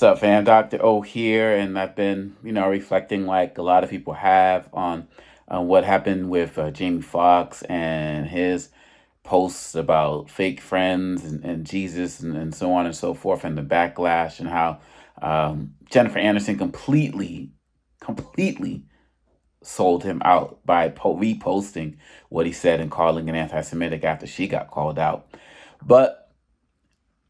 What's up, fam? Dr. O here, and I've been, reflecting like a lot of people have on what happened with Jamie Foxx and his posts about fake friends and Jesus and so on and so forth, and the backlash, and how Jennifer Anderson completely sold him out by reposting what he said and calling it anti-Semitic after she got called out. But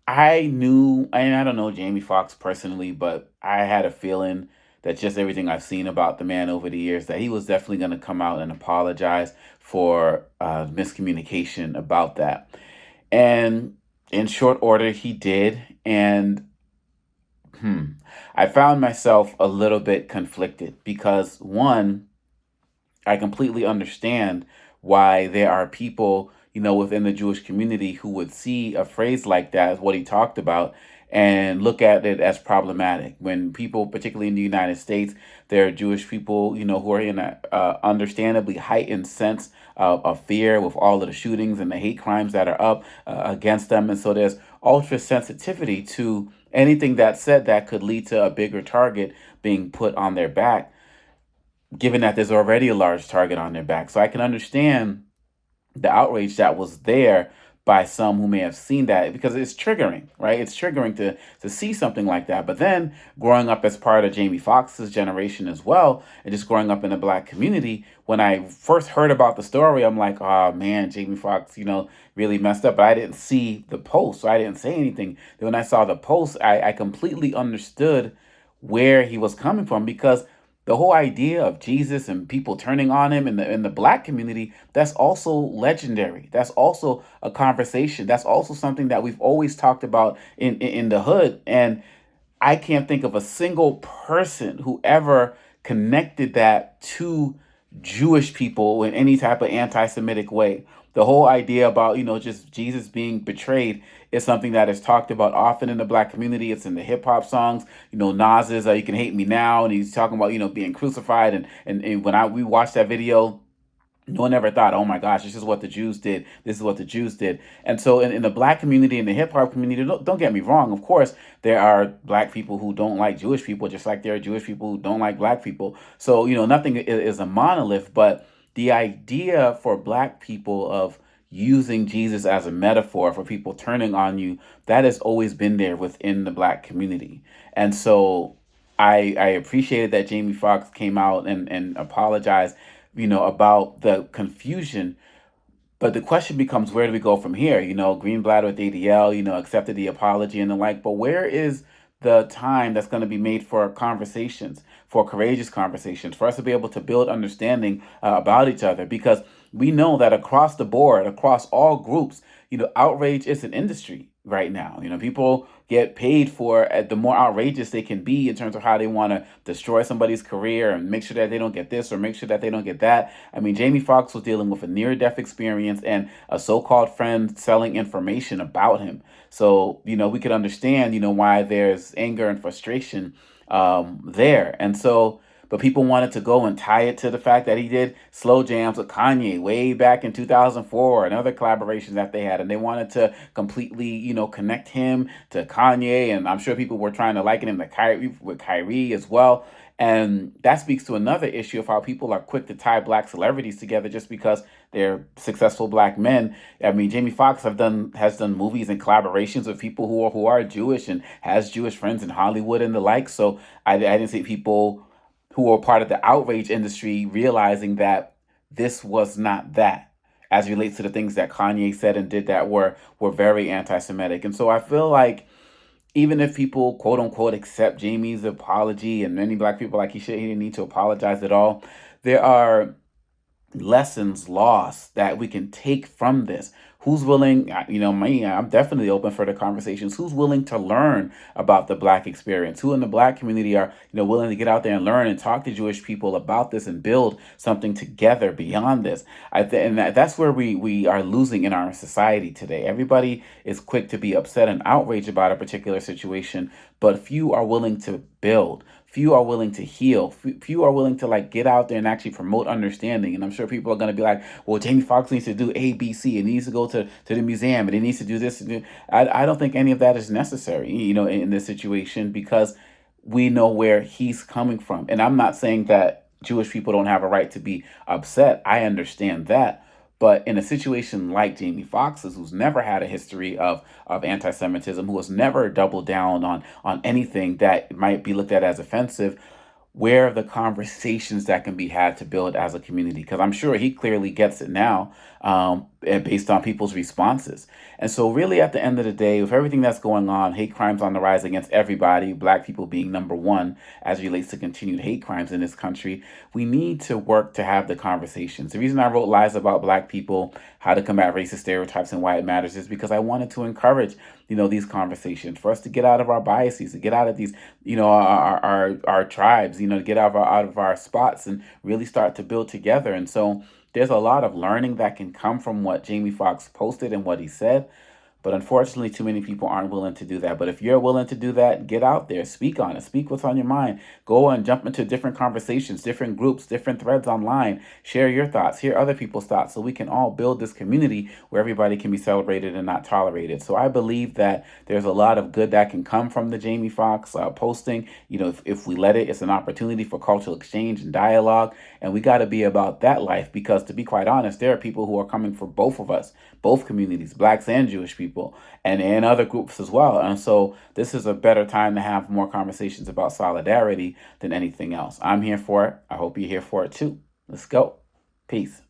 I knew, and I don't know Jamie Foxx personally, but I had a feeling that just everything I've seen about the man over the years, that he was definitely going to come out and apologize for miscommunication about that. And in short order, he did. And hmm, I found myself a little bit conflicted because, one, I completely understand why there are people, within the Jewish community who would see a phrase like that, as what he talked about, and look at it as problematic. When people, particularly in the United States, there are Jewish people, who are in a understandably heightened sense of fear with all of the shootings and the hate crimes that are up against them. And so there's ultra sensitivity to anything that's said that could lead to a bigger target being put on their back, given that there's already a large target on their back. So I can understand the outrage that was there by some who may have seen that, because it's triggering, right? It's triggering to see something like that. But then growing up as part of Jamie Foxx's generation as well, and just growing up in the black community, when I first heard about the story, I'm like, oh man, Jamie Foxx, really messed up. But I didn't see the post, so I didn't say anything. Then when I saw the post, I completely understood where he was coming from, because the whole idea of Jesus and people turning on him in the black community, that's also legendary. That's also a conversation. That's also something that we've always talked about in the hood. And I can't think of a single person who ever connected that to Jewish people in any type of anti-Semitic way. The whole idea about, just Jesus being betrayed is something that is talked about often in the black community. It's in the hip hop songs. Nas's "You Can Hate Me Now," and he's talking about, being crucified. And when we watched that video, no one ever thought, oh my gosh, this is what the Jews did. This is what the Jews did. And so in the black community, in the hip hop community, don't get me wrong. Of course, there are black people who don't like Jewish people, just like there are Jewish people who don't like black people. So, nothing is a monolith. But the idea for black people of using Jesus as a metaphor for people turning on you, that has always been there within the black community. And so I appreciated that Jamie Foxx came out and apologized, about the confusion. But the question becomes, where do we go from here? Greenblatt with ADL, accepted the apology and the like. But where is the time that's going to be made for conversations, for courageous conversations, for us to be able to build understanding about each other? Because we know that across the board, across all groups, outrage is an industry right now. People get paid for the more outrageous they can be in terms of how they want to destroy somebody's career and make sure that they don't get this or make sure that they don't get that. I mean, Jamie Foxx was dealing with a near-death experience and a so-called friend selling information about him. So, we could understand, why there's anger and frustration there. And so, but people wanted to go and tie it to the fact that he did slow jams with Kanye way back in 2004 and other collaborations that they had. And they wanted to completely, connect him to Kanye. And I'm sure people were trying to liken him to Kyrie as well. And that speaks to another issue of how people are quick to tie black celebrities together just because they're successful black men. I mean, Jamie Foxx has done movies and collaborations with people who are Jewish and has Jewish friends in Hollywood and the like. So I didn't see people who were part of the outrage industry realizing that this was not that, as it relates to the things that Kanye said and did that were very anti-Semitic. And so I feel like even if people quote unquote accept Jamie's apology, and many black people like he didn't need to apologize at all, there are lessons lost that we can take from this. Who's willing, me, I'm definitely open for the conversations. Who's willing to learn about the black experience? Who in the black community are, willing to get out there and learn and talk to Jewish people about this and build something together beyond this? And that's where we are losing in our society today. Everybody is quick to be upset and outraged about a particular situation, but few are willing to build. Few are willing to heal. Few are willing to get out there and actually promote understanding. And I'm sure people are going to be like, well, Jamie Foxx needs to do A, B, C, and he needs to go to the museum and he needs to do this. I don't think any of that is necessary, in this situation, because we know where he's coming from. And I'm not saying that Jewish people don't have a right to be upset. I understand that. But in a situation like Jamie Foxx's, who's never had a history of anti-Semitism, who has never doubled down on anything that might be looked at as offensive, where are the conversations that can be had to build as a community? Because I'm sure he clearly gets it now, and based on people's responses. And so, really, at the end of the day, with everything that's going on, hate crimes on the rise against everybody, Black people being number one as it relates to continued hate crimes in this country, we need to work to have the conversations. The reason I wrote Lies About Black People, How to Combat Racist Stereotypes and Why It Matters, is because I wanted to encourage, these conversations, for us to get out of our biases, to get out of these, our tribes, to get out of our spots and really start to build together. And so there's a lot of learning that can come from what Jamie Foxx posted and what he said. But unfortunately, too many people aren't willing to do that. But if you're willing to do that, get out there, speak on it, speak what's on your mind. Go and jump into different conversations, different groups, different threads online. Share your thoughts, hear other people's thoughts, so we can all build this community where everybody can be celebrated and not tolerated. So I believe that there's a lot of good that can come from the Jamie Foxx posting. If we let it, it's an opportunity for cultural exchange and dialogue. And we got to be about that life, because to be quite honest, there are people who are coming for both of us, both communities, Blacks and Jewish people, and other groups as well. And so this is a better time to have more conversations about solidarity than anything else. I'm here for it. I hope you're here for it too. Let's go. Peace.